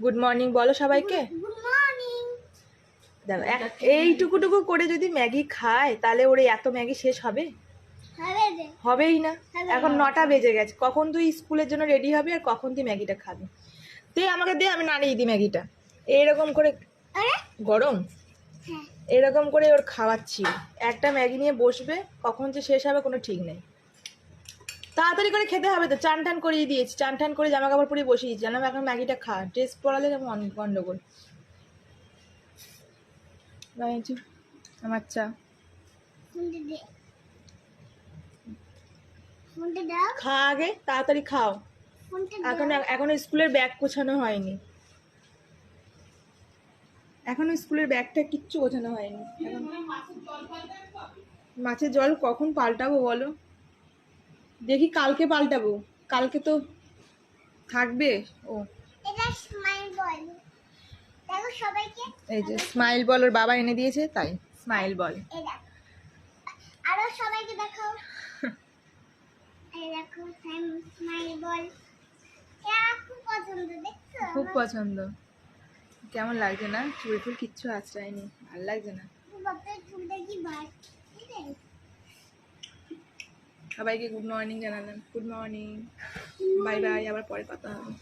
Good morning বলো সবাইকে। Good morning. দেখো এইটুকুটুকু করে যদি ম্যাগি খায় তাহলে ওর এই এত ম্যাগি শেষ হবে? হবেই না। এখন 9টা বেজে গেছে, কখন তুই স্কুলের জন্য রেডি হবে আর কখন তুই ম্যাগিটা খাবি? দে আমাকে দে, আমি নাড়িয়ে দিই ম্যাগিটা। এইরকম করে গরম এরকম করে ওর খাওয়াচ্ছি। একটা ম্যাগি নিয়ে বসবে, কখন যে শেষ হবে কোনো ঠিক নেই। তাড়াতাড়ি করে খেতে হবে তো, চান টান করিয়ে দিয়েছি, চান টান করে জামা কাপড় পরিয়ে বসিয়েছি, জানাম এখন ম্যাগিটা খা, ড্রেস পরালে যেমন অনেক গন্ডগোল। আমার চা খা আগে, তাড়াতাড়ি খাও। এখনো স্কুলের ব্যাগ গোছানো হয়নি, এখনো স্কুলের ব্যাগটা কিচ্ছু গোছানো হয়নি। এখন মাছের জল কখন পাল্টাবো বলো? দেখি কালকে পাল্টাবো, কালকে তো থাকবে। ও এই যে স্মাইল বল ওর বাবা এনে দিয়েছে, তাই স্মাইল বল। আরো সবাইকে দেখাও। এই দেখো স্মাইল বল, খুব পছন্দ। দেখছো খুব পছন্দ। কেমন লাগছে না? চুল ফুল কিচ্ছু আঁচড়ায়নি, ভালো লাগছে না? সবাইকে গুড মর্নিং জানালাম। গুড মর্নিং, বাই বাই, আবার পরে কথা হবে।